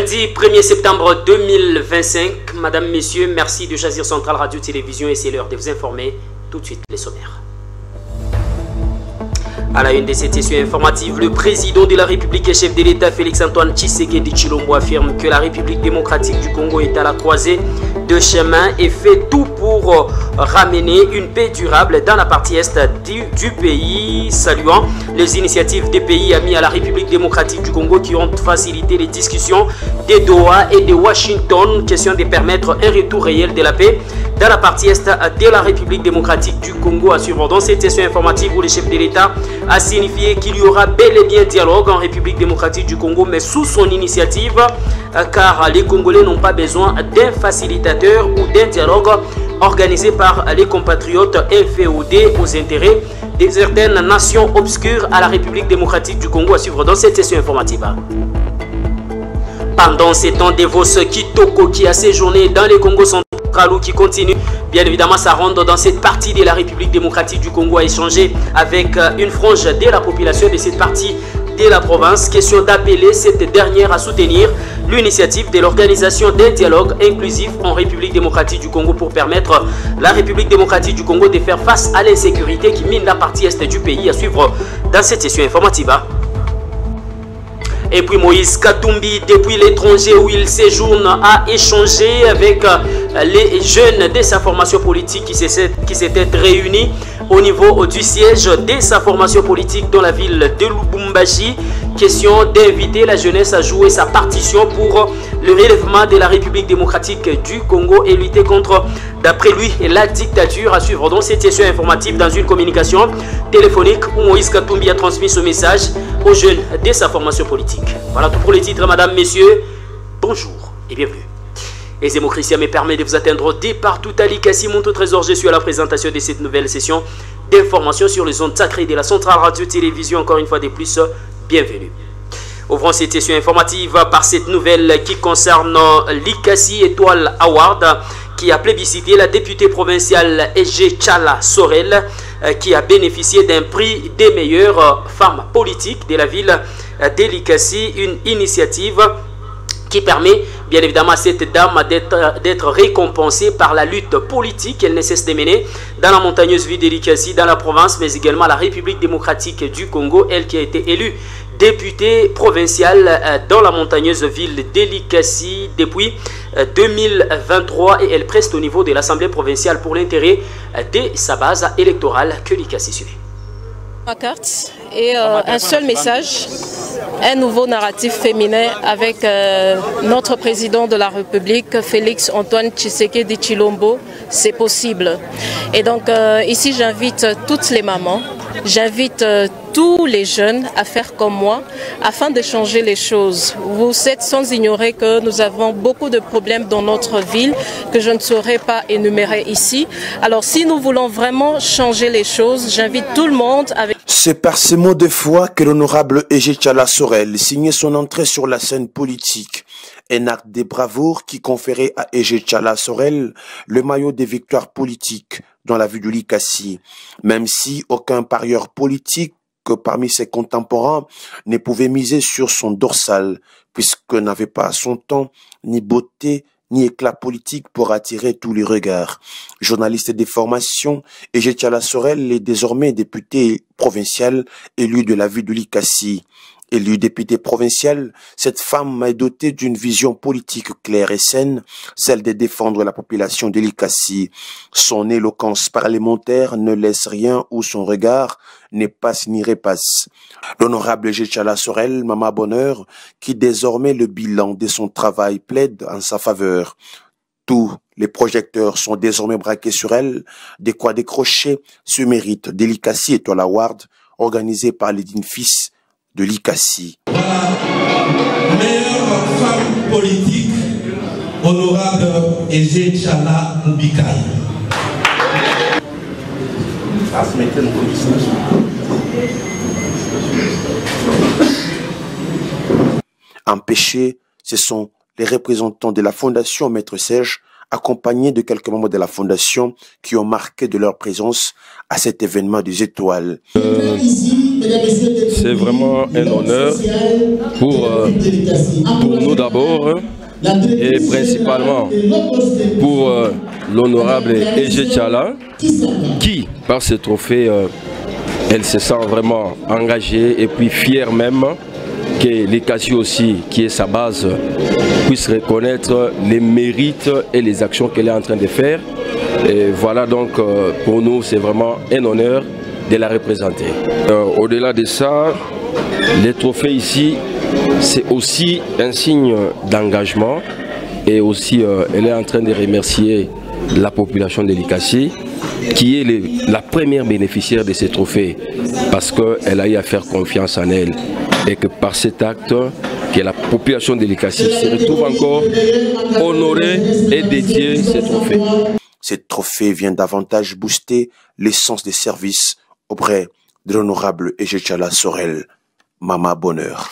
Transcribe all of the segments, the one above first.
Lundi 1er septembre 2025, Madame, Messieurs, merci de choisir Centrale Radio-Télévision et c'est l'heure de vous informer. Tout de suite, les sommaires. À la une de cette session informative, le président de la République et chef de l'État, Félix-Antoine Tshisekedi Tshilombo, affirme que la République démocratique du Congo est à la croisée de chemin et fait tout pour ramener une paix durable dans la partie est du pays, saluant les initiatives des pays amis à la République démocratique du Congo qui ont facilité les discussions de Doha et de Washington, question de permettre un retour réel de la paix dans la partie est de la République démocratique du Congo. À suivre dans cette session informative où le chef de l'État a signifié qu'il y aura bel et bien dialogue en République démocratique du Congo, mais sous son initiative, car les Congolais n'ont pas besoin d'un facilitateur ou d'un dialogue organisé par les compatriotes inféodés aux intérêts de certaines nations obscures à la République démocratique du Congo. À suivre dans cette session informative. Pendant ces temps, Devos Kitoko, qui a séjourné dans les Congo central ou qui continue bien évidemment sa ronde dans cette partie de la République démocratique du Congo, a échangé avec une frange de la population de cette partie de la province. Question d'appeler cette dernière à soutenir l'initiative de l'organisation d'un dialogue inclusif en République démocratique du Congo pour permettre la République démocratique du Congo de faire face à l'insécurité qui mine la partie est du pays. À suivre dans cette session informative. Et puis Moïse Katumbi, depuis l'étranger où il séjourne, a échangé avec les jeunes de sa formation politique qui s'étaient réunis au niveau du siège de sa formation politique dans la ville de Lubumbashi. Question d'inviter la jeunesse à jouer sa partition pour le relèvement de la République démocratique du Congo et lutter contre, d'après lui, la dictature. À suivre dans cette session informative dans une communication téléphonique où Moïse Katumbi a transmis ce message aux jeunes de sa formation politique. Voilà tout pour les titres, Madame, Messieurs. Bonjour et bienvenue. Et Zemo Christian me permet de vous atteindre dès partout à l'Ikassi, mon tout trésor. Je suis à la présentation de cette nouvelle session d'information sur les ondes sacrées de la Centrale Radio-Télévision. Encore une fois de plus, bienvenue. Ouvrons cette session informative par cette nouvelle qui concerne l'Ikassi Étoile Award, qui a plébiscité la députée provinciale Ege Chala Sorel, qui a bénéficié d'un prix des meilleures femmes politiques de la ville de l'Ikassi, une initiative qui permet bien évidemment à cette dame d'être récompensée par la lutte politique qu'elle ne cesse de mener dans la montagneuse ville de l'Ikassi, dans la province, mais également la République démocratique du Congo, elle qui a été élue députée provinciale dans la montagneuse ville de l'Ikassi depuis 2023 et elle preste au niveau de l'Assemblée provinciale pour l'intérêt de sa base électorale que l'Ikassi suit. Ma carte et un seul message, un nouveau narratif féminin avec notre président de la République, Félix-Antoine Tshisekedi Tshilombo, c'est possible. Et donc ici j'invite toutes les mamans, j'invite tous les jeunes à faire comme moi afin de changer les choses. Vous êtes sans ignorer que nous avons beaucoup de problèmes dans notre ville que je ne saurais pas énumérer ici. Alors si nous voulons vraiment changer les choses, j'invite tout le monde avec... C'est par ces mots de foi que l'honorable Ege Chala Sorel signait son entrée sur la scène politique. Un acte de bravoure qui conférait à Ege Chala Sorel le maillot des victoires politiques dans la ville de l'Ikassi. Même si aucun parieur politique que parmi ses contemporains ne pouvait miser sur son dorsal, puisque n'avait pas à son temps ni beauté ni éclat politique pour attirer tous les regards. Journaliste de formation, Ege Chala Sorel est désormais député provincial élu de la ville de l'Ikassi. Élue députée provinciale, cette femme est dotée d'une vision politique claire et saine, celle de défendre la population de l'Ikassi. Son éloquence parlementaire ne laisse rien où son regard ne passe ni repasse. L'honorable Ege Chala Sorel, Maman Bonheur, qui désormais le bilan de son travail plaide en sa faveur. Tous les projecteurs sont désormais braqués sur elle, de quoi décrocher ce mérite de l'Ikassi Étoile Award, organisé par les dignes fils de l'Ikassi. Voilà, meilleure femme politique, honorable Ege Chala Mbikai. Empêchés, ce sont les représentants de la Fondation Maître Serge, accompagnés de quelques membres de la Fondation qui ont marqué de leur présence à cet événement des étoiles. Ici, c'est vraiment un honneur pour nous d'abord et principalement pour l'honorable Ejé Tchala qui, par ce trophée, elle se sent vraiment engagée et puis fière même que l'ICASI aussi, qui est sa base, puisse reconnaître les mérites et les actions qu'elle est en train de faire. Et voilà donc pour nous c'est vraiment un honneur de la représenter. Au-delà de ça, les trophées ici, c'est aussi un signe d'engagement et aussi elle est en train de remercier la population de l'ICASI qui est la première bénéficiaire de ces trophées parce qu'elle a eu à faire confiance en elle et que par cet acte que la population de l'ICASI se retrouve encore honorée et dédiée ces trophées. Ce trophée vient davantage booster l'essence des services auprès de l'honorable Ejé Tchala Sorel, Mama Bonheur.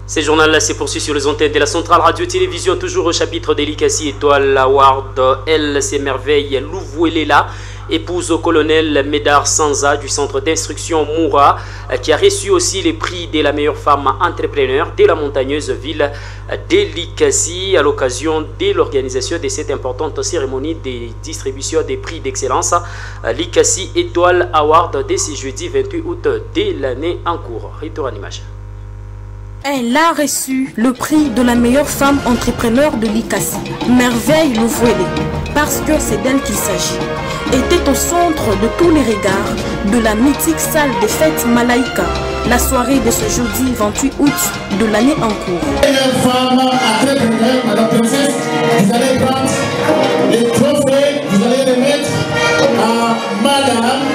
Ce journal-là s'est poursuivi sur les antennes de la Centrale Radio-Télévision, toujours au chapitre de l'ICASI Étoile Award. Elle s'émerveille, Louvuelela, épouse au colonel Médard Sanza du centre d'instruction Moura, qui a reçu aussi les prix de la meilleure femme entrepreneur de la montagneuse ville de l'ICASI à l'occasion de l'organisation de cette importante cérémonie de distribution des prix d'excellence l'ICASI Étoile Award dès ce jeudi 28 août de l'année en cours. Retour en image. Elle a reçu le prix de la meilleure femme entrepreneur de l'ICASI, Merveille Louvuele, parce que c'est d'elle qu'il s'agit. Était au centre de tous les regards de la mythique salle des fêtes Malaïka, la soirée de ce jeudi 28 août de l'année en cours. Meilleure femme entrepreneur, Madame Princesse, vous allez prendre les trophées, vous allez les mettre à Madame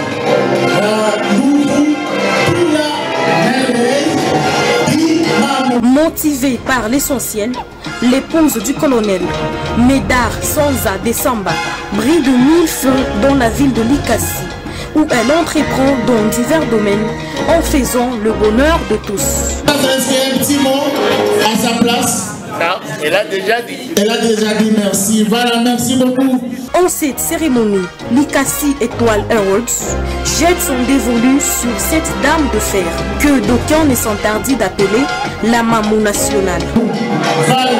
Louvou pour la merveille. Motivée par l'essentiel, l'épouse du colonel Médard Sanza Desamba brille de mille feux dans la ville de l'ICASI, où elle entreprend dans divers domaines en faisant le bonheur de tous. Un petit mot à sa place. Non, elle a déjà dit. Elle a déjà dit merci. Voilà, merci beaucoup. En cette cérémonie, l'ICASI Étoile Awards jette son dévolu sur cette dame de fer que d'aucuns ne s'interdit d'appeler la Mamou nationale. Voilà.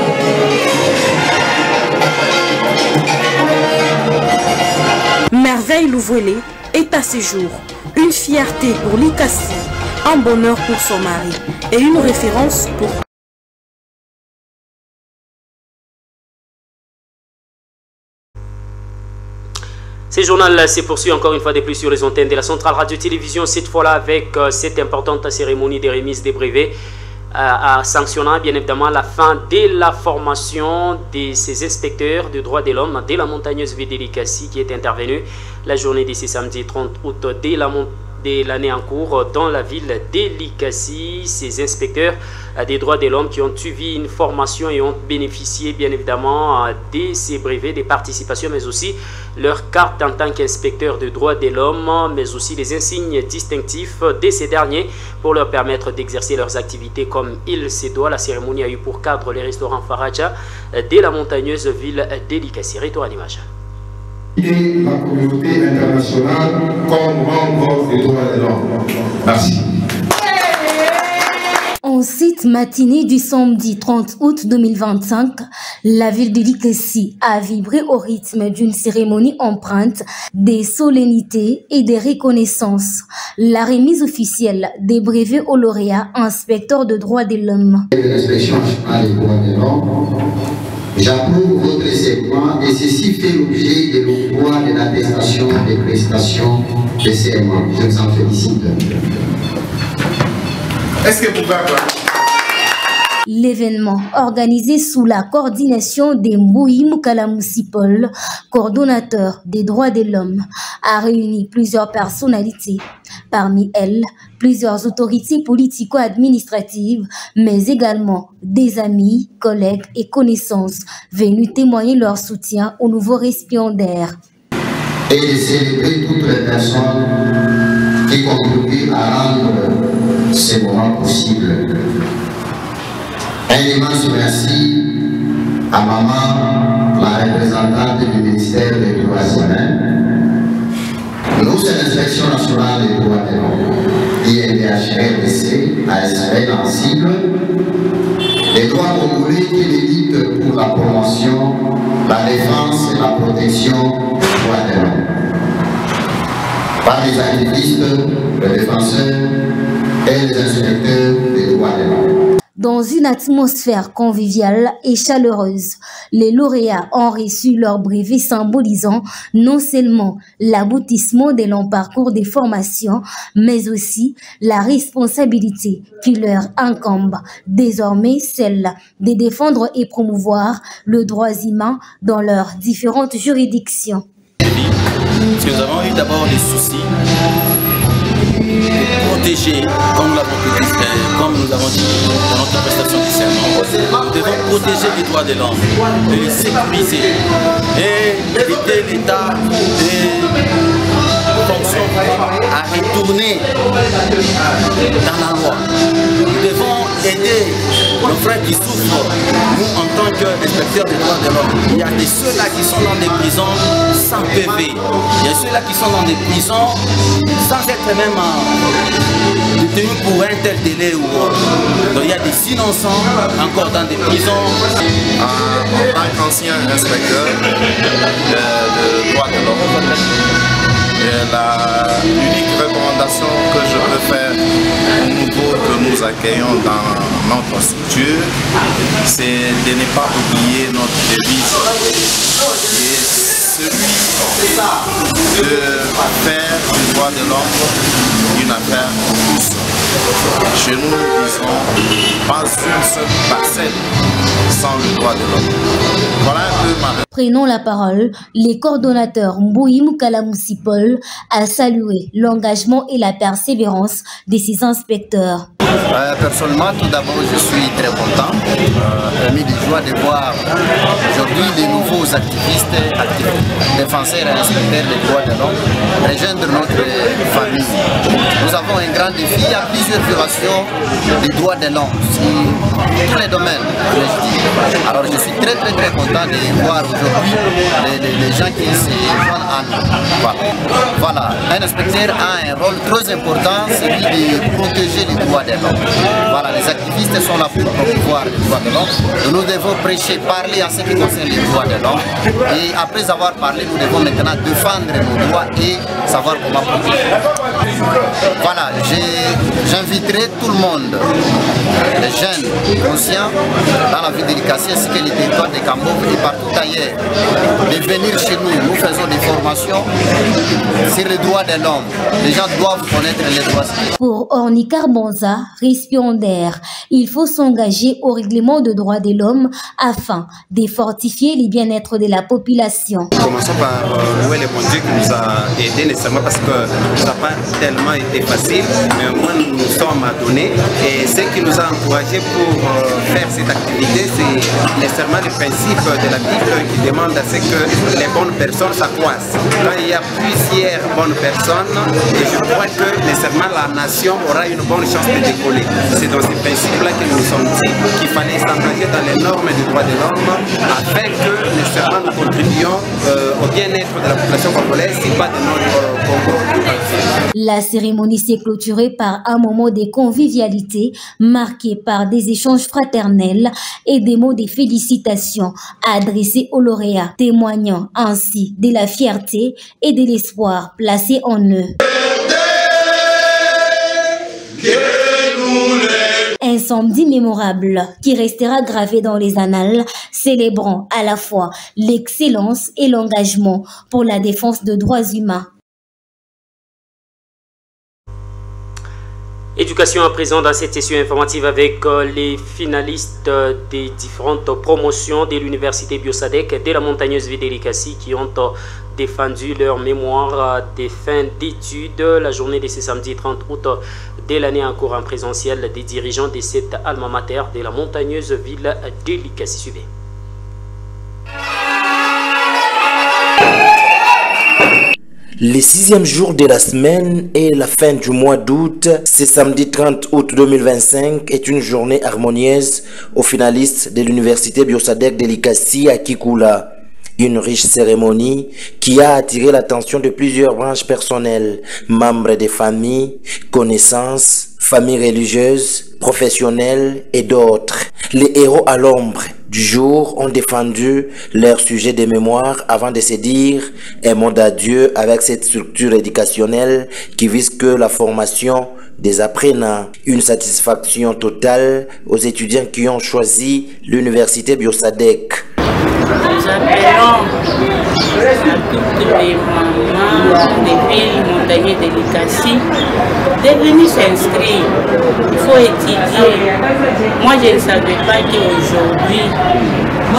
Merveille Louvuele est à ce jour une fierté pour l'ICASI, un bonheur pour son mari et une référence pour Ce journal se poursuit encore une fois de plus sur les antennes de la Centrale Radio-Télévision, cette fois-là avec cette importante cérémonie de remise des brevets, sanctionnant bien évidemment la fin de la formation de ces inspecteurs de droits de l'homme de la montagneuse ville de l'ICASI qui est intervenue la journée de ce samedi 30 août de l'année en cours dans la ville de l'ICASI. Ces inspecteurs des droits de l'homme qui ont suivi une formation et ont bénéficié bien évidemment de ces brevets de participation, mais aussi leur carte en tant qu'inspecteur de droits de l'homme, mais aussi les insignes distinctifs de ces derniers pour leur permettre d'exercer leurs activités comme il se doit. La cérémonie a eu pour cadre les restaurants Faraja de la montagneuse ville de l'ICASI. Retour à l'image. Et la communauté internationale comme membre des droits de l'homme. Merci. En cette matinée du samedi 30 août 2025, la ville de l'ICASI a vibré au rythme d'une cérémonie empreinte des solennités et des reconnaissances. La remise officielle des brevets aux lauréats inspecteurs de droits de l'homme. L'inspection nationale des droits de l'homme, j'approuve votre segment et ceci fait l'objet de l'octroi de l'attestation des prestations de serment. Je vous en félicite. Est-ce que vous pouvez avoir... L'événement, organisé sous la coordination de Mbouyi Moukalamoussi Paul, coordonnateur des droits de l'homme, a réuni plusieurs personnalités. Parmi elles, plusieurs autorités politico-administratives, mais également des amis, collègues et connaissances venus témoigner leur soutien au nouveau récipiendaire. Et de célébrer toutes les personnes qui contribuent à rendre ces moments possibles. Un immense merci à maman la représentante du ministère des Droits humains. Nous, c'est l'Inspection nationale des droits de l'homme, INDH-RDC, ASV dans cible, les droits congolais qui militent pour la promotion, la défense et la protection des droits de l'homme. Par les activistes, les défenseurs et les inspecteurs des droits de l'homme. Dans une atmosphère conviviale et chaleureuse, les lauréats ont reçu leur brevet symbolisant non seulement l'aboutissement des longs parcours de formation, mais aussi la responsabilité qui leur incombe, désormais celle de défendre et promouvoir le droit humain dans leurs différentes juridictions. Parce que nous avons eu d'abord des soucis de protéger, comme nous l'avons dit dans notre prestation du serment, nous devons protéger les droits de l'homme, de les sécuriser et aider l'État des fonctions à retourner dans la loi. Nous devons aider nos frères qui souffrent, nous en tant qu'inspecteurs des droits de l'homme. Il y a ceux-là qui sont dans des prisons sans PV, il y a ceux-là qui sont dans des prisons sans être même détenus pour un tel délai ou autre. Donc il y a des innocents encore dans des prisons. En tant qu'ancien inspecteur de droits de l'homme, l'unique recommandation que je peux faire aux nouveaux que nous accueillons dans notre structure, c'est de ne pas oublier notre devise. Et celui de faire du droit de l'homme une affaire pour tous. Chez nous, nous disons pas une seule parcelle sans le droit de l'homme. Voilà un peu ma... Prenons la parole, les coordonnateurs Mbouim Kalamoussi Paul a salué l'engagement et la persévérance de ces inspecteurs. Personnellement, tout d'abord, je suis très content, mis de joie de voir aujourd'hui les nouveaux activistes, défenseurs et inspecteurs des droits de l'homme rejoindre notre famille. Nous avons un grand défi, il y a plusieurs violations des droits de l'homme sur tous les domaines. Alors je suis très content de voir aujourd'hui les gens qui se joignent à nous. Voilà, un inspecteur a un rôle très important, celui de protéger les droits de l'homme. Voilà, les activistes sont là pour promouvoir les droits de l'homme. Nous devons prêcher, parler en ce qui concerne les droits de l'homme. Et après avoir parlé, nous devons maintenant défendre nos droits et savoir comment protéger. Voilà, j'inviterai tout le monde, les jeunes conscients dans la ville de l'Ikassi ainsi que les territoires de Kambov et partout ailleurs, de venir chez nous. Nous faisons des formations sur les droits de l'homme. Les gens doivent connaître les droits. Pour Ornikar Bonza, respirons d'air, il faut s'engager au règlement de droits de l'homme afin de fortifier le bien-être de la population. Commençons par louer le bon Dieu qui nous a aidés nécessairement parce que ça n'a pas tellement été facile, mais au moins nous nous sommes adonnés et ce qui nous a encouragés pour faire cette activité, c'est nécessairement le principe de la Bible qui demande à ce que les bonnes personnes s'accroissent. Quand il y a plusieurs bonnes personnes, et je crois que nécessairement la nation aura une bonne chance de décoller. C'est dans ces principes-là que nous nous sommes dit qu'il fallait s'engager dans les normes des droits de l'homme afin que nécessairement nous contribuions au bien-être de la population congolaise, si pas de notre Congo. La cérémonie s'est clôturée par un moment de convivialité marqué par des échanges fraternels et des mots de félicitations adressés aux lauréats, témoignant ainsi de la fierté et de l'espoir placé en eux. Un samedi mémorable qui restera gravé dans les annales, célébrant à la fois l'excellence et l'engagement pour la défense de droits humains. Éducation à présent dans cette session informative avec les finalistes des différentes promotions de l'université Biosadec de la montagneuse ville de l'Ikassi qui ont défendu leur mémoire des fins d'études. La journée de ce samedi 30 août de l'année en cours en présentiel des dirigeants de cette alma mater de la montagneuse ville de l'Ikassi. Suivez. Le 6e jour de la semaine et la fin du mois d'août, ce samedi 30 août 2025 est une journée harmonieuse aux finalistes de l'université Biosadec de l'Ikassi à Kikula. Une riche cérémonie qui a attiré l'attention de plusieurs branches personnelles, membres des familles, connaissances, familles religieuses, professionnelles et d'autres. Les héros à l'ombre du jour ont défendu leur sujet de mémoire avant de se dire un mot d'adieu avec cette structure éducationnelle qui vise que la formation des apprenants. Une satisfaction totale aux étudiants qui ont choisi l'université Biosadec. Nous appelons à toutes les mamans des villes montagnées de l'Ikassi de venir s'inscrire. Il faut étudier. Moi, je ne savais pas qu'aujourd'hui,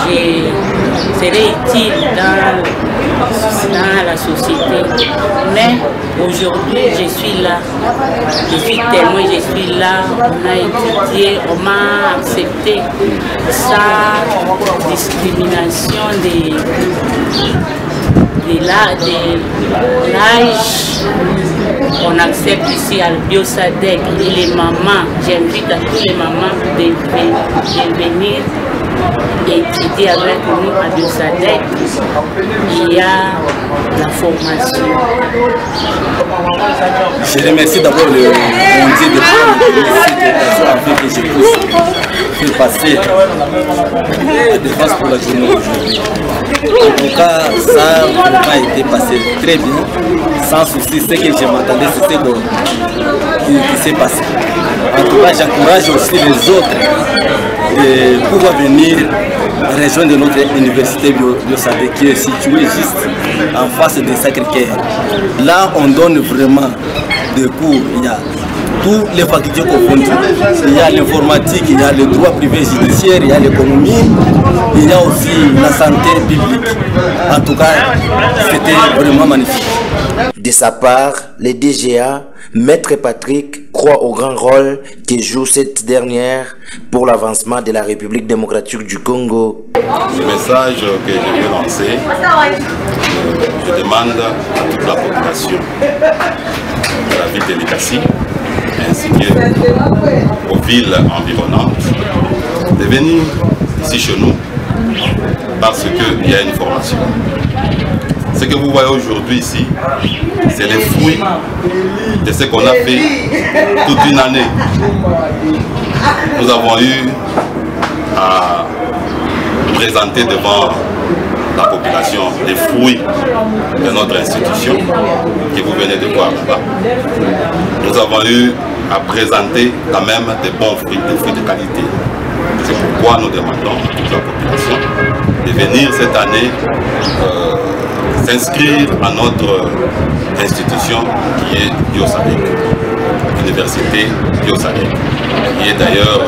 je serais utile dans la société. Mais aujourd'hui, je suis là. Je suis témoin, je suis là. On a étudié, on m'a accepté sans discrimination de l'âge. On accepte ici à Biosadec et les mamans. J'invite à toutes les mamans de venir étudier avec nous à Biosadec. Il y a la formation. Je remercie d'abord le Dieu de afin que je puisse faire passer des phases pour la journée aujourd'hui. En tout cas, ça n'a pas été passé très bien, sans souci. Ce que je m'attendais, c'est ce qui s'est passé. En tout cas, j'encourage aussi les autres de pouvoir venir rejoindre notre université Biosadec qui est située juste en face de Sacré-Cœur. Là, on donne vraiment des cours. Il y a toutes les facultés confondues. Il y a l'informatique, il y a le droit privé judiciaire, il y a l'économie, il y a aussi la santé publique. En tout cas, c'était vraiment magnifique. De sa part, le DGA, Maître Patrick, croit au grand rôle que joue cette dernière pour l'avancement de la République démocratique du Congo. Le message que je veux lancer, je demande à toute la population de la ville de l'Ikassi, ainsi qu'aux villes environnantes, de venir ici chez nous parce qu'il y a une formation. Ce que vous voyez aujourd'hui ici, c'est les fruits de ce qu'on a fait toute une année. Nous avons eu à présenter devant la population les fruits de notre institution que vous venez de voir là-bas. Nous avons eu à présenter quand même des bons fruits, des fruits de qualité. C'est pourquoi nous demandons à toute la population de venir cette année s'inscrire à notre institution qui est Biosadec, l'université Biosadec, qui est d'ailleurs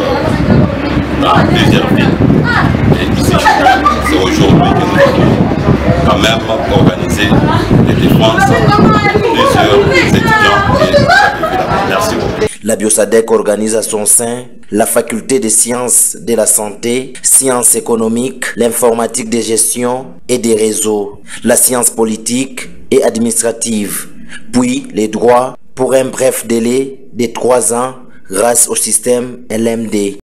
dans plusieurs villes. Et ici, c'est aujourd'hui que nous avons quand même organisé les défenses de plusieurs étudiants. Merci beaucoup. La Biosadec organise à son sein la faculté des sciences de la santé, sciences économiques, l'informatique de gestion et des réseaux, la science politique et administrative, puis les droits pour un bref délai de 3 ans grâce au système LMD.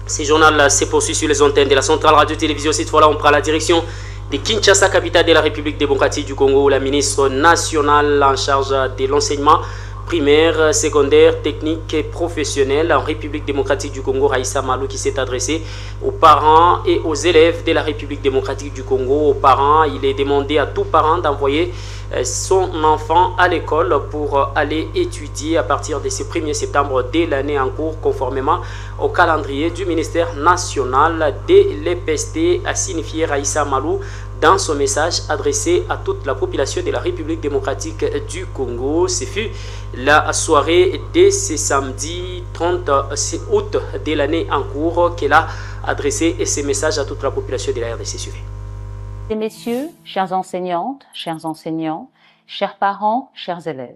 Ce journal se poursuit sur les antennes de la centrale radio-télévision. Cette fois-là, on prend la direction de Kinshasa, capitale de la République démocratique du Congo, où la ministre nationale en charge de l'enseignement primaire, secondaire, technique et professionnel en République démocratique du Congo, Raissa Malou, qui s'est adressé aux parents et aux élèves de la République démocratique du Congo. Aux parents, il est demandé à tout parent d'envoyer son enfant à l'école pour aller étudier à partir de ce 1er septembre dès l'année en cours, conformément au calendrier du ministère national de l'EPST, a signifié Raissa Malou dans son message adressé à toute la population de la République démocratique du Congo. Ce fut la soirée de ce samedi 30 août de l'année en cours qu'elle a adressé ce message à toute la population de la RDC. Mesdames et messieurs, chères enseignantes, chers enseignants, chers parents, chers élèves,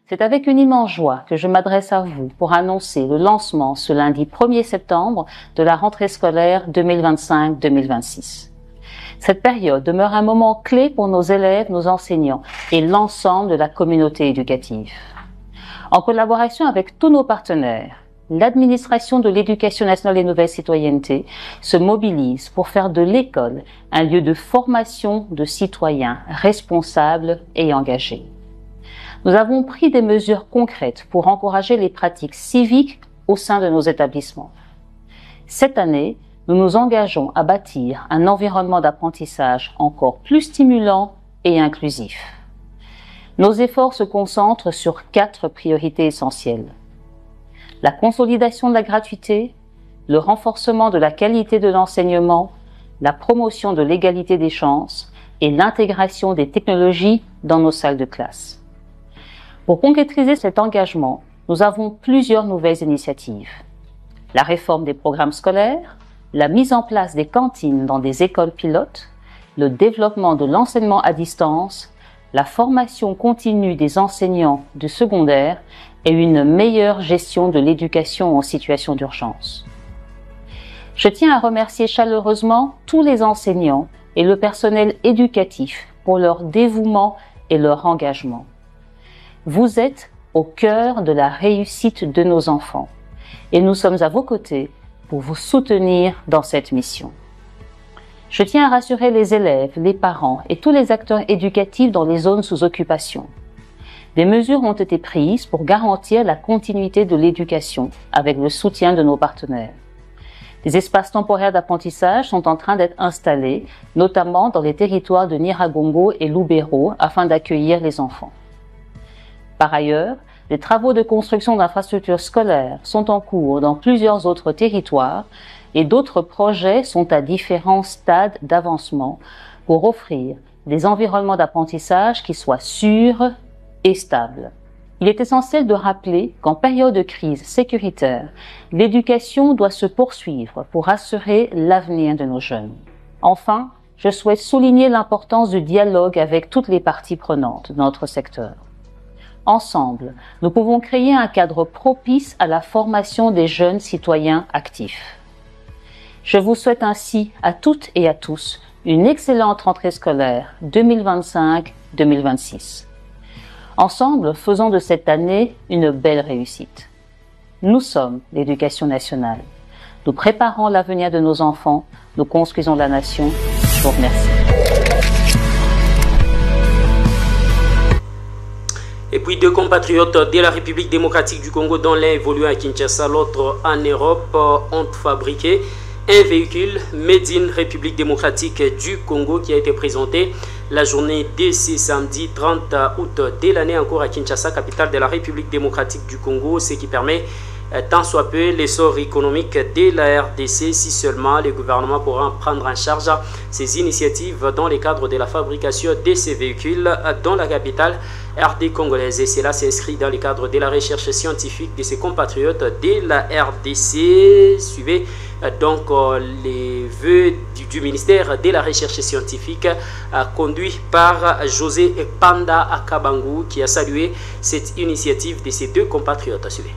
c'est avec une immense joie que je m'adresse à vous pour annoncer le lancement ce lundi 1er septembre de la rentrée scolaire 2025-2026. Cette période demeure un moment clé pour nos élèves, nos enseignants et l'ensemble de la communauté éducative. En collaboration avec tous nos partenaires, l'administration de l'Éducation nationale et nouvelle citoyenneté se mobilise pour faire de l'école un lieu de formation de citoyens responsables et engagés. Nous avons pris des mesures concrètes pour encourager les pratiques civiques au sein de nos établissements. Cette année, nous nous engageons à bâtir un environnement d'apprentissage encore plus stimulant et inclusif. Nos efforts se concentrent sur 4 priorités essentielles. La consolidation de la gratuité, le renforcement de la qualité de l'enseignement, la promotion de l'égalité des chances et l'intégration des technologies dans nos salles de classe. Pour concrétiser cet engagement, nous avons plusieurs nouvelles initiatives. La réforme des programmes scolaires, la mise en place des cantines dans des écoles pilotes, le développement de l'enseignement à distance, la formation continue des enseignants du secondaire et une meilleure gestion de l'éducation en situation d'urgence. Je tiens à remercier chaleureusement tous les enseignants et le personnel éducatif pour leur dévouement et leur engagement. Vous êtes au cœur de la réussite de nos enfants et nous sommes à vos côtés pour vous soutenir dans cette mission. Je tiens à rassurer les élèves, les parents et tous les acteurs éducatifs dans les zones sous occupation. Des mesures ont été prises pour garantir la continuité de l'éducation avec le soutien de nos partenaires. Des espaces temporaires d'apprentissage sont en train d'être installés, notamment dans les territoires de Nyiragongo et Lubero, afin d'accueillir les enfants. Par ailleurs, les travaux de construction d'infrastructures scolaires sont en cours dans plusieurs autres territoires et d'autres projets sont à différents stades d'avancement pour offrir des environnements d'apprentissage qui soient sûrs et stables. Il est essentiel de rappeler qu'en période de crise sécuritaire, l'éducation doit se poursuivre pour assurer l'avenir de nos jeunes. Enfin, je souhaite souligner l'importance du dialogue avec toutes les parties prenantes de notre secteur. Ensemble, nous pouvons créer un cadre propice à la formation des jeunes citoyens actifs. Je vous souhaite ainsi à toutes et à tous une excellente rentrée scolaire 2025-2026. Ensemble, faisons de cette année une belle réussite. Nous sommes l'éducation nationale. Nous préparons l'avenir de nos enfants, nous construisons la nation. Je vous remercie. Et puis 2 compatriotes de la République démocratique du Congo, dont l'un évolue à Kinshasa, l'autre en Europe, ont fabriqué un véhicule Made in République démocratique du Congo qui a été présenté la journée de ce samedi 30 août de l'année encore à Kinshasa, capitale de la République démocratique du Congo, ce qui permet tant soit peu l'essor économique de la RDC si seulement le gouvernement pourra prendre en charge ces initiatives dans le cadre de la fabrication de ces véhicules dans la capitale RD congolaise. Et cela s'inscrit dans le cadre de la recherche scientifique de ses compatriotes de la RDC. Suivez donc les vœux du ministère de la recherche scientifique conduit par José Panda Akabangu qui a salué cette initiative de ses 2 compatriotes. Suivez.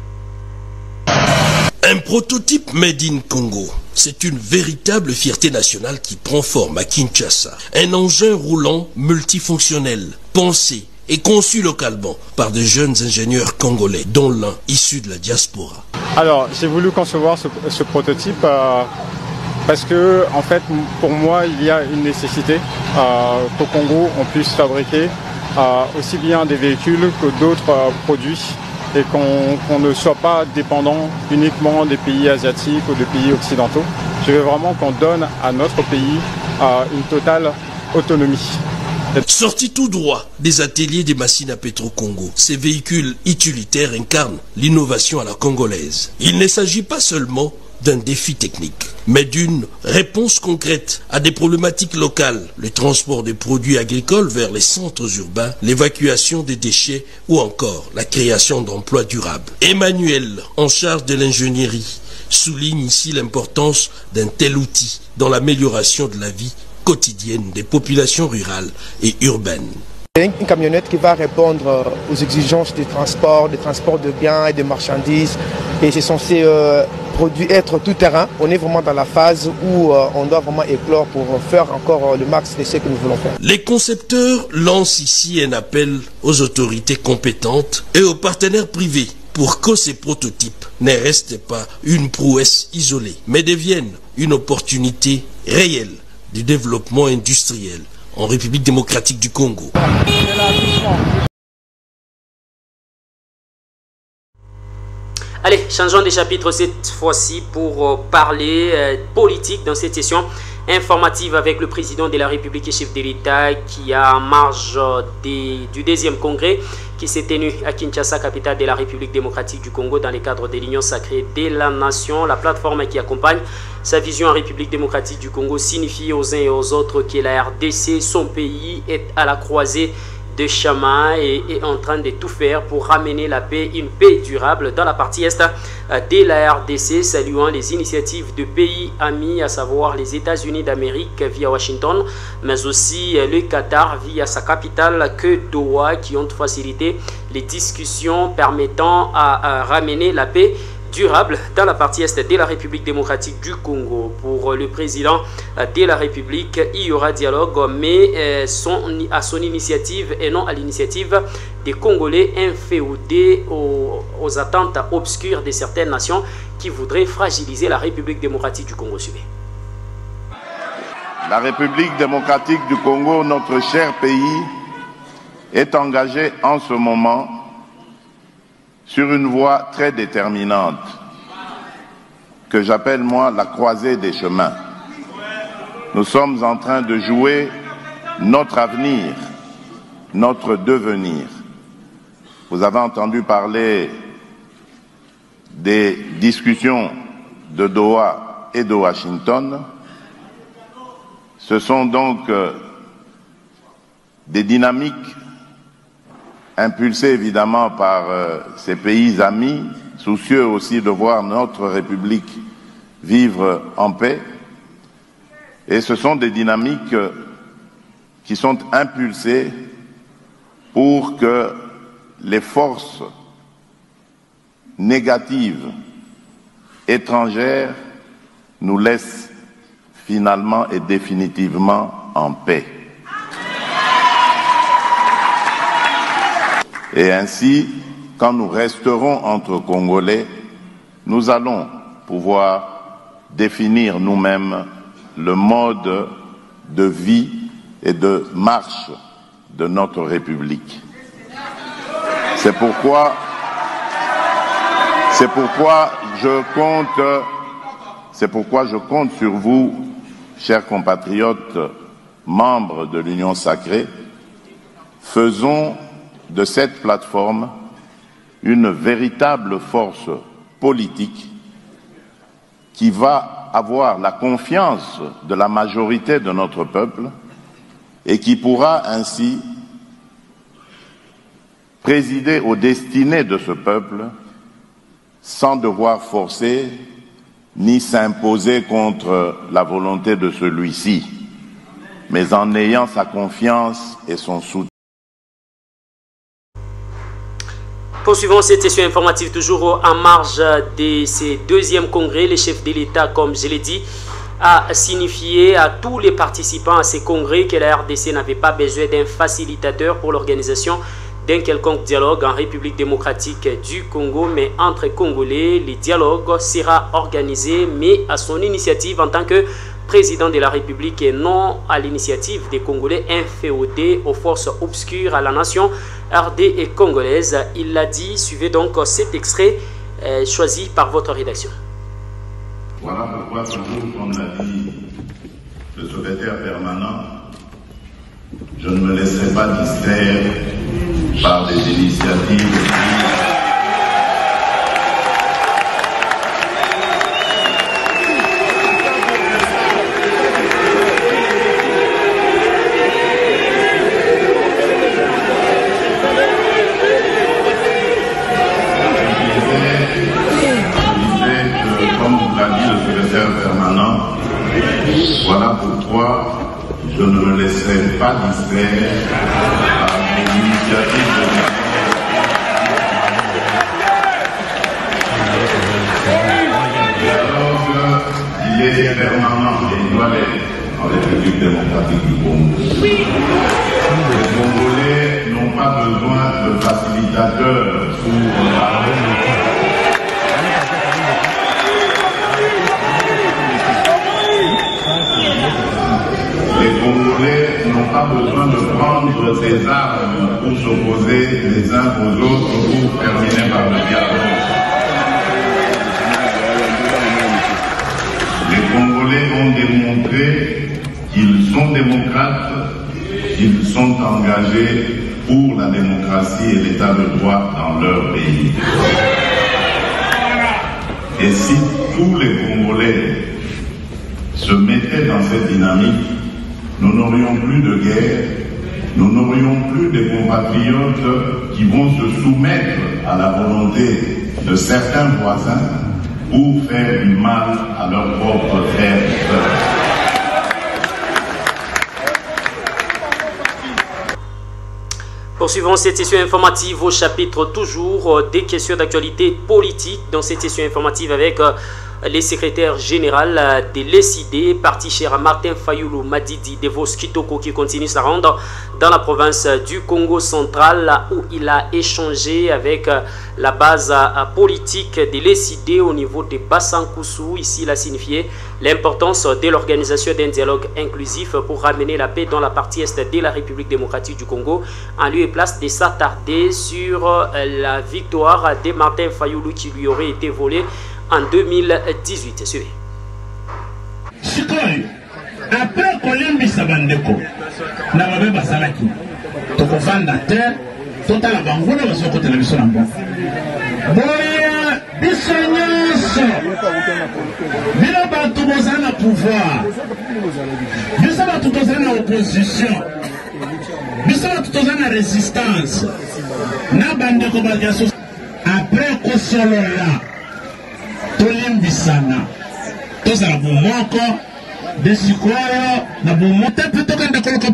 Un prototype Made in Congo, c'est une véritable fierté nationale qui prend forme à Kinshasa. Un engin roulant multifonctionnel, pensé et conçu localement par de jeunes ingénieurs congolais, dont l'un issu de la diaspora. Alors, j'ai voulu concevoir ce prototype parce que, en fait, pour moi, il y a une nécessité qu'au Congo, on puisse fabriquer aussi bien des véhicules que d'autres produits et qu'on ne soit pas dépendant uniquement des pays asiatiques ou des pays occidentaux. Je veux vraiment qu'on donne à notre pays une totale autonomie. Sortis tout droit des ateliers des Massina Petro Congo, ces véhicules utilitaires incarnent l'innovation à la congolaise. Il ne s'agit pas seulement d'un défi technique, mais d'une réponse concrète à des problématiques locales, le transport des produits agricoles vers les centres urbains, l'évacuation des déchets ou encore la création d'emplois durables. Emmanuel, en charge de l'ingénierie, souligne ici l'importance d'un tel outil dans l'amélioration de la vie quotidienne des populations rurales et urbaines. Une camionnette qui va répondre aux exigences du transport de biens et de marchandises. Et c'est censé être tout terrain. On est vraiment dans la phase où on doit vraiment éclore pour faire encore le max de ce que nous voulons faire. Les concepteurs lancent ici un appel aux autorités compétentes et aux partenaires privés pour que ces prototypes ne restent pas une prouesse isolée, mais deviennent une opportunité réelle du développement industriel en République démocratique du Congo. Allez, changeons de chapitre cette fois-ci pour parler politique dans cette session informative avec le président de la République et chef de l'État qui a en marge du deuxième congrès qui s'est tenu à Kinshasa, capitale de la République démocratique du Congo, dans le cadre de l'Union sacrée de la nation. La plateforme qui accompagne sa vision en République démocratique du Congo signifie aux uns et aux autres que la RDC, son pays, est à la croisée de chemin et est en train de tout faire pour ramener la paix, une paix durable dans la partie est de la RDC, saluant les initiatives de pays amis, à savoir les États-Unis d'Amérique via Washington, mais aussi le Qatar via sa capitale que Doha, qui ont facilité les discussions permettant à ramener la paix durable dans la partie est de la République démocratique du Congo. Pour le président de la République, il y aura dialogue, mais à son initiative et non à l'initiative des Congolais inféodés aux attentes obscures de certaines nations qui voudraient fragiliser la République démocratique du Congo. Suivez. La République démocratique du Congo, notre cher pays, est engagée en ce moment sur une voie très déterminante que j'appelle moi la croisée des chemins. Nous sommes en train de jouer notre avenir, notre devenir. Vous avez entendu parler des discussions de Doha et de Washington. Ce sont donc des dynamiques impulsé évidemment par ces pays amis, soucieux aussi de voir notre République vivre en paix. Et ce sont des dynamiques qui sont impulsées pour que les forces négatives étrangères nous laissent finalement et définitivement en paix. Et ainsi, quand nous resterons entre Congolais, nous allons pouvoir définir nous-mêmes le mode de vie et de marche de notre République. C'est pourquoi je compte sur vous, chers compatriotes, membres de l'Union sacrée. Faisons de cette plateforme une véritable force politique qui va avoir la confiance de la majorité de notre peuple et qui pourra ainsi présider aux destinées de ce peuple sans devoir forcer ni s'imposer contre la volonté de celui-ci, mais en ayant sa confiance et son soutien. Poursuivons cette session informative toujours en marge de ce deuxième congrès. Le chef de l'État, comme je l'ai dit, a signifié à tous les participants à ces congrès que la RDC n'avait pas besoin d'un facilitateur pour l'organisation d'un quelconque dialogue en République démocratique du Congo, mais entre Congolais, le dialogue sera organisé, mais à son initiative en tant que président de la République et non à l'initiative des Congolais inféodés aux forces obscures à la nation RD et congolaise. Il l'a dit, suivez donc cet extrait choisi par votre rédaction. Voilà pourquoi toujours, comme l'a dit le secrétaire permanent, je ne me laisserai pas distraire par des initiatives. Voilà pourquoi je ne me laisserai pas distraire par des initiatives de dialogue. Il est permanent et il doit l'être en République démocratique du Congo. Congolais n'ont pas besoin de facilitateurs Les Congolais n'ont pas besoin de prendre des armes pour s'opposer les uns aux autres pour terminer par le dialogue. Les Congolais ont démontré qu'ils sont démocrates, qu'ils sont engagés pour la démocratie et l'état de droit dans leur pays. Et si tous les Congolais se mettaient dans cette dynamique, nous n'aurions plus de guerre, nous n'aurions plus des compatriotes qui vont se soumettre à la volonté de certains voisins pour faire du mal à leurs propres frères et sœurs. Poursuivons cette session informative au chapitre toujours des questions d'actualité politique. Dans cette session informative avec les secrétaires généraux de l'ESID, parti cher à Martin Fayoulou Madidi Devos Kitoko qui continue sa ronde dans la province du Congo central où il a échangé avec la base politique de l'ESID au niveau de Bassankoussou. Ici, il a signifié l'importance de l'organisation d'un dialogue inclusif pour ramener la paix dans la partie est de la République démocratique du Congo, en lieu et place de s'attarder sur la victoire de Martin Fayoulou qui lui aurait été volée en 2018. Suivez. Après Kolembi Sabandeko, Namabe Basalaki, Tokofanda Terre, Total Bangola, Basoko Télévision en bon. Boya, Bissonyas, Bila Batubozana pouvoir, Bisa Batubozana opposition, Bisa Batubozana résistance, Nabandeko Bagasso, après Kosolola, Tolimbisana, Tosala Boumoko, Desikoyo, na Boumota, plutôt qu'un de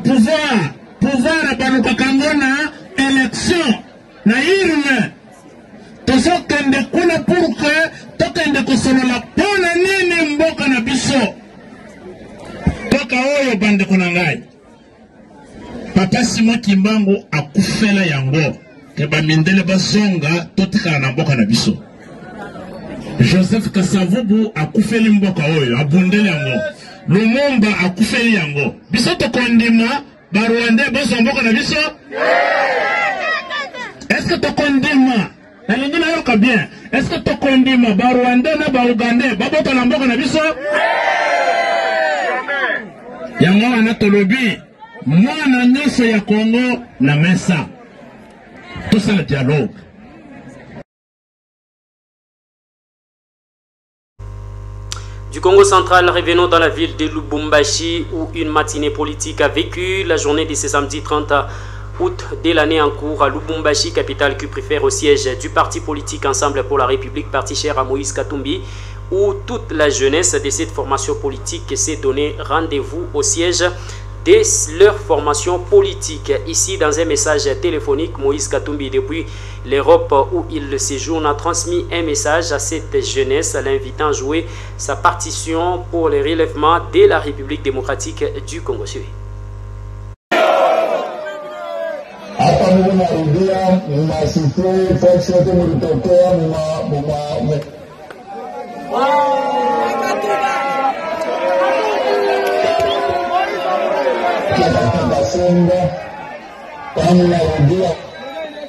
pouvoir à Banuka Kangona, élection, na Irme, Toso Kende Kuna pour que, Tokende Kosolola, Pona Nini Mboka na Biso, Toka Oyo Bande Konangai, Papa Simon Kimbangu akufela yango, Keba Mindele Basonga, Totika na Mboka na Biso. Joseph Kasavubu akufeli mboka oyo abundele yango Lumumba akufeli yango biso tokondima Barwande boso mboka na biso est-ce que tokondima na lingine yoka bien est-ce que tokondima Barwande na Baugande babota na mboka na biso yango anatolobi mwana nyonso ya Congo na mesa tout ça le dialogue. Du Congo central, revenons dans la ville de Lubumbashi où une matinée politique a vécu la journée de ce samedi 30 août de l'année en cours à Lubumbashi, capitale qui préfère au siège du parti politique Ensemble pour la République, parti cher à Moïse Katumbi, où toute la jeunesse de cette formation politique s'est donné rendez-vous au siège de leur formation politique. Ici, dans un message téléphonique, Moïse Katumbi, depuis l'Europe où il séjourne, a transmis un message à cette jeunesse, l'invitant à jouer sa partition pour le relèvement de la République démocratique du Congo.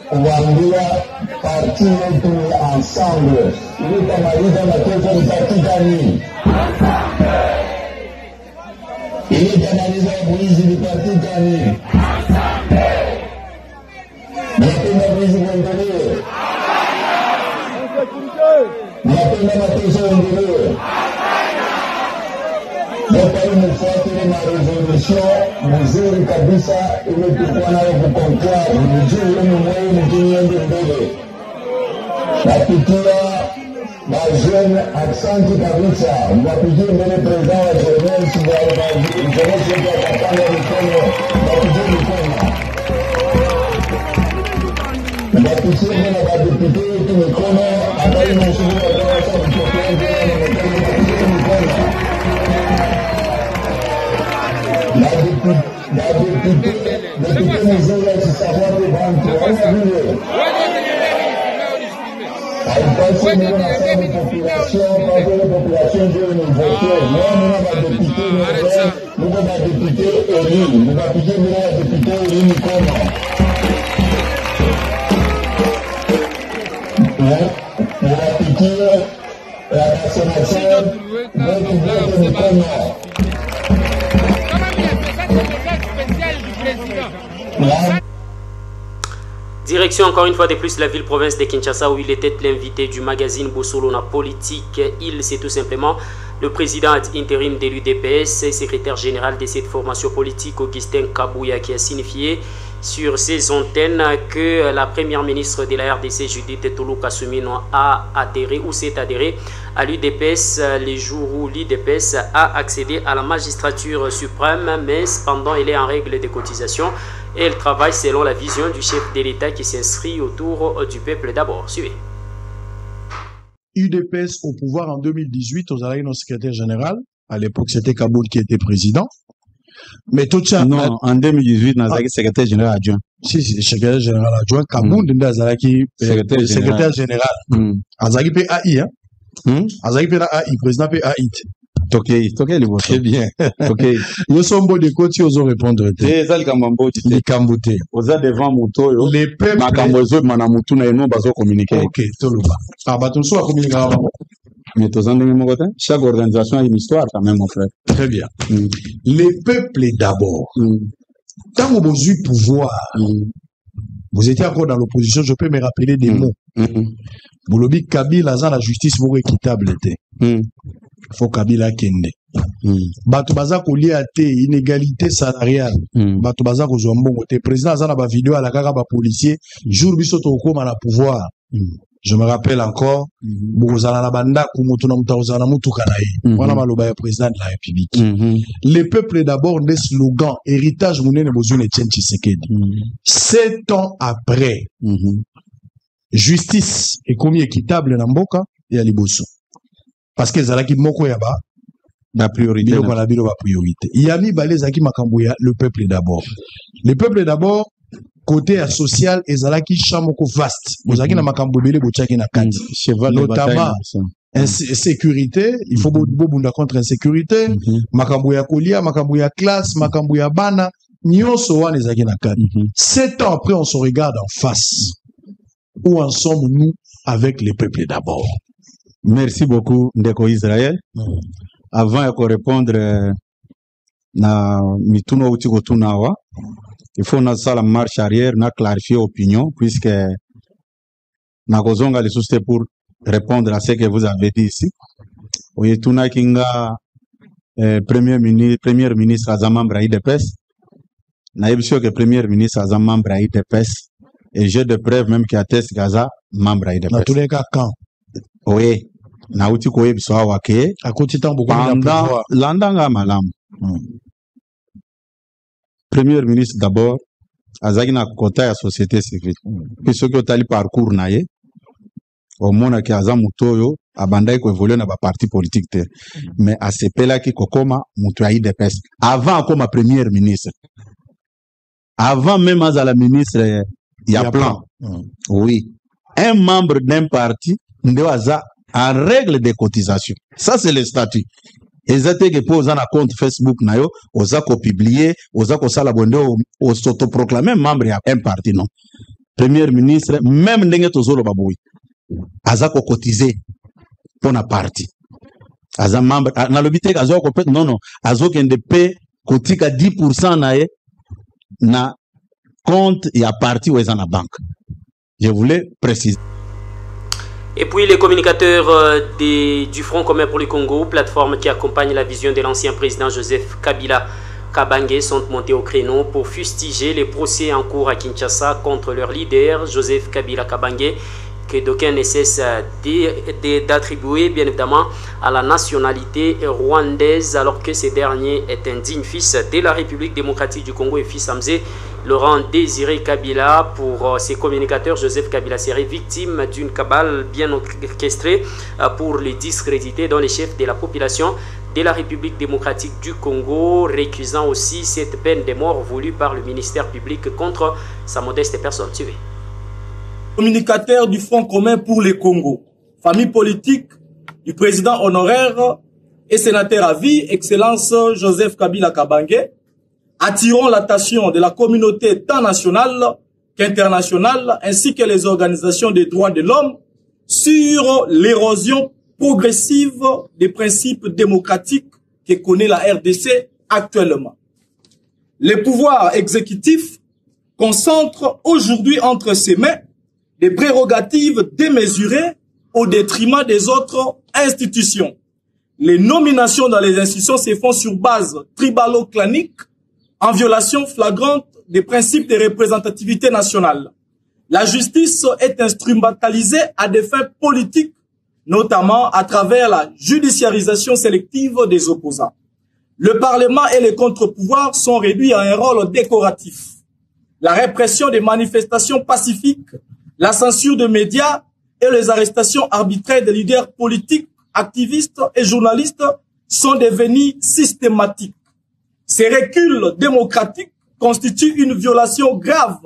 kuambia parti yetu Ensemble ilitamaliza matokeo ni parti gani? Ilitamaliza mwizi ni parti gani? Napenda mwizi kuendelee, napenda mateso endelee. Napenda mfuatile na resolution mzuri kabisa ile tulikuwa nayo kukontrol mjuu ni mwenye mkiende mbele. Napitia majeune accent kabisa mwapigie mbele president wa jeunesse wa kapanga mikono mwapigie mikono. Mwapigie na badepute yetu mikono ambayo inashughuli kwa sababu tukiende na mikono. La députée Parce que nous avons la population, je vais nous voter. Nous avons député, nous avons député élu. Nous avons député élu comment? Nous avons piqué la sénateur, notre vote comment? Direction encore une fois de plus la ville-province de Kinshasa où il était l'invité du magazine Bossolona Politique. Il, c'est tout simplement le président intérim de l'UDPS et secrétaire général de cette formation politique, Augustin Kabouya, qui a signifié sur ses antennes que la première ministre de la RDC, Judith Toloka Soumino, a adhéré ou s'est adhéré à l'UDPS les jours où l'UDPS a accédé à la magistrature suprême, mais cependant elle est en règle de cotisation et elle travaille selon la vision du chef de l'État qui s'inscrit autour du peuple d'abord. Suivez. UDPS au pouvoir en 2018, aux arrêts notre secrétaire général. À l'époque, c'était Kaboul qui était président. Mais tout ça. Non, en 2018, Nazaki secrétaire général adjoint. Si, secrétaire général adjoint. Kaboul, Nazaki secrétaire général. Azaki PAI, hein. Azaki PAI, président PAI. Toké, les voix. Très bien. Ok. Ils sont beaux de côté, ils ont répondu. Les Alkamambo, les Kambouté. Aux a devant Mouto, les peuples. Makambozo, Manamutu, na non, bazo communiquer. Ok, Toluba. Ah, bah, tout ça, communiquer avant. Mais tous en chaque organisation a une histoire quand même, mon frère. Très bien. Les peuples d'abord. Quand vous avez eu pouvoir, vous étiez encore dans l'opposition, je peux me rappeler des mots. Boulobi Kabila a la justice pour équitable était. Faut Kabila kende. Bato baza kolia te inégalité salariale. Bato baza ko zombongo te président azana ba vidéo à la kaka ba policier jour biso to koma na pouvoir. Je me rappelle encore bozala na banda ku mutu na mutazana mutu kanaye. Wana maloba ya président de la République. Les peuples d'abord des slogans héritage munene bozune Etienne Tshisekedi. 7 ans après justice est commis équitable na mboka et à liboso. Parce que zalaki moko yaba la priorité. Il y a mis balezaki makambouya le peuple d'abord. Le peuple d'abord côté social et zalaki chamoko vaste. Bozaki na makambouya bochaki na kati. Notamment insécurité, il faut bobunda contre insécurité, makambouya kolia, makambouya classe, makambouya bana, nyonso wana ezaki na kati. 7 ans après on se regarde en face. Où en sommes-nous avec les peuples d'abord? Merci beaucoup, Ndeko Israël. Avant de répondre na mituno utiko tunawa, il faut na la marche arrière, na clarifier l'opinion, puisque na kozonga les soustes pour répondre à ce que vous avez dit ici. Oye tuna kinga premier ministre à membre IDPS. Na sûr que premier ministre à membre IDPS. Et j'ai des preuves même qui attestent Gaza membre IDPS. Dans tous les cas, quand? Oui. Na uti koye bisoa wake. À côté temps beaucoup de pouvoir. Landanga malam. Premier ministre d'abord, azaki na kota ya société civile. Puis ce qui otali parcours na ye, au mona ki aza mutoyo, abandai ko évoluer na ba parti politique te. Mais a sepela ki kokoma mutu ya IDPS. Avant koma premier ministre. Avant même azala ministre, il y a plan. Oui. Un membre d'un parti, ndewaza en règle de cotisation. Ça, c'est le statut. Et ça, c'est que pour un compte Facebook, nayo, osa ko publier, osa ko sala bonde, o s'autoproclamer membre à un parti, non. Premier ministre, même n'engue tozolo baboui. Aza ko cotiser pour un parti. Aza membre, na lobite, azo ko pet, non, azo kende pe, kotika 10% nae, na compte et à parti ou est en banque. Je voulais préciser. Et puis les communicateurs du Front commun pour le Congo, plateforme qui accompagne la vision de l'ancien président Joseph Kabila Kabange, sont montés au créneau pour fustiger les procès en cours à Kinshasa contre leur leader Joseph Kabila Kabange, que d'aucuns ne cessent d'attribuer bien évidemment à la nationalité rwandaise, alors que ce dernier est un digne fils de la République démocratique du Congo et fils Hamzé Laurent Désiré Kabila. Pour ses communicateurs, Joseph Kabila serait victime d'une cabale bien orchestrée pour le discréditer dans les chefs de la population de la République démocratique du Congo, récusant aussi cette peine de mort voulue par le ministère public contre sa modeste personne. Suivez. Communicateur du Front commun pour le Congo. famille politique du président honoraire et sénateur à vie, Excellence Joseph Kabila Kabange, attirons l'attention de la communauté tant nationale qu'internationale, ainsi que les organisations des droits de l'homme, sur l'érosion progressive des principes démocratiques que connaît la RDC actuellement. Le pouvoir exécutif concentre aujourd'hui entre ses mains des prérogatives démesurées au détriment des autres institutions. Les nominations dans les institutions se font sur base tribalo-clanique, en violation flagrante des principes de représentativité nationale. La justice est instrumentalisée à des fins politiques, notamment à travers la judiciarisation sélective des opposants. Le Parlement et les contre-pouvoirs sont réduits à un rôle décoratif. La répression des manifestations pacifiques, la censure de médias et les arrestations arbitraires des leaders politiques, activistes et journalistes sont devenus systématiques. Ces reculs démocratiques constituent une violation grave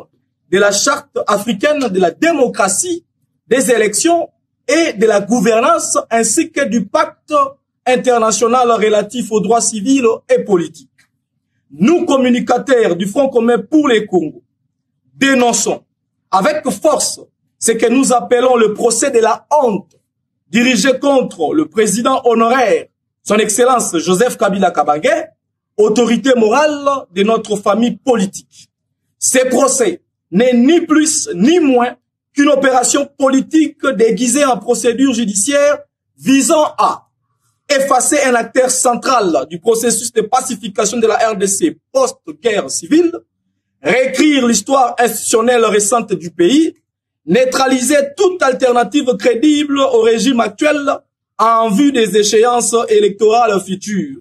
de la charte africaine de la démocratie, des élections et de la gouvernance, ainsi que du pacte international relatif aux droits civils et politiques. Nous, communicateurs du Front commun pour les Congo, dénonçons avec force ce que nous appelons le procès de la honte dirigé contre le président honoraire, son Excellence Joseph Kabila Kabange, autorité morale de notre famille politique. Ce procès n'est ni plus ni moins qu'une opération politique déguisée en procédure judiciaire visant à effacer un acteur central du processus de pacification de la RDC post-guerre civile, réécrire l'histoire institutionnelle récente du pays, neutraliser toute alternative crédible au régime actuel en vue des échéances électorales futures.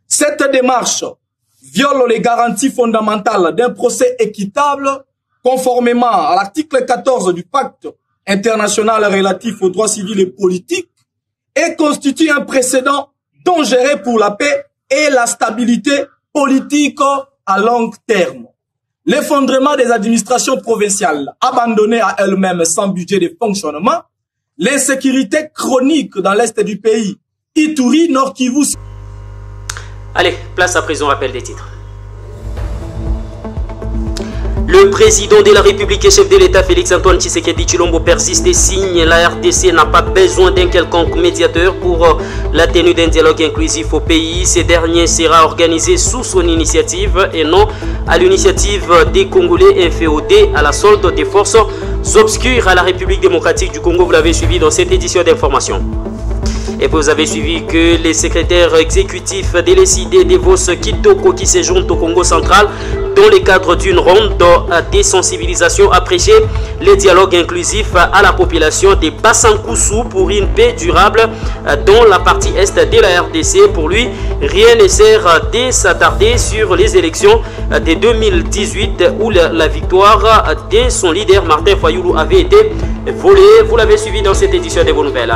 Cette démarche viole les garanties fondamentales d'un procès équitable conformément à l'article 14 du pacte international relatif aux droits civils et politiques et constitue un précédent dangereux pour la paix et la stabilité politique à long terme. L'effondrement des administrations provinciales abandonnées à elles-mêmes sans budget de fonctionnement, l'insécurité chronique dans l'est du pays, Ituri, Nord Kivu. Allez, place à présent, rappel des titres. Le président de la République et chef de l'État Félix-Antoine Tshisekedi Tshilombo persiste et signe. La RDC n'a pas besoin d'un quelconque médiateur pour la tenue d'un dialogue inclusif au pays. Ce dernier sera organisé sous son initiative et non à l'initiative des Congolais inféodés à la solde des forces obscures à la République démocratique du Congo. Vous l'avez suivi dans cette édition d'information. Et vous avez suivi que les secrétaires exécutifs de l'ECD Devos Kitoko qui séjournent au Congo central dans le cadre d'une ronde de sensibilisation apprécié les dialogues inclusifs à la population des Bassankoussou pour une paix durable dans la partie est de la RDC. Pour lui, rien ne sert de s'attarder sur les élections de 2018 où la victoire de son leader Martin Fayoulou avait été volée. Vous l'avez suivi dans cette édition de vos nouvelles.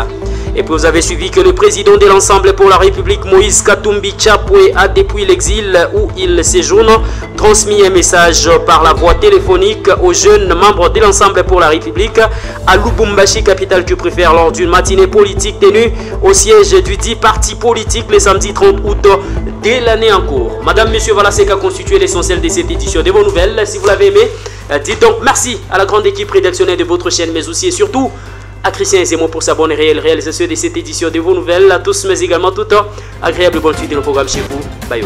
Et puis vous avez suivi que le président de l'Ensemble pour la République, Moïse Katumbi Tchapoué, a depuis l'exil où il séjourne, transmis un message par la voie téléphonique aux jeunes membres de l'Ensemble pour la République à Lubumbashi, capitale du préfère, lors d'une matinée politique tenue au siège du dit parti politique le samedi 30 août de l'année en cours. Madame, Monsieur, voilà ce qu'a constitué l'essentiel de cette édition de vos nouvelles. Si vous l'avez aimé, dites donc merci à la grande équipe rédactionnelle de votre chaîne, mais aussi et surtout à Christian Zemo pour sa bonne et réelle réalisation de cette édition de vos nouvelles. À tous, mais également tout agréable bonne suite de nos programmes chez vous. Bye.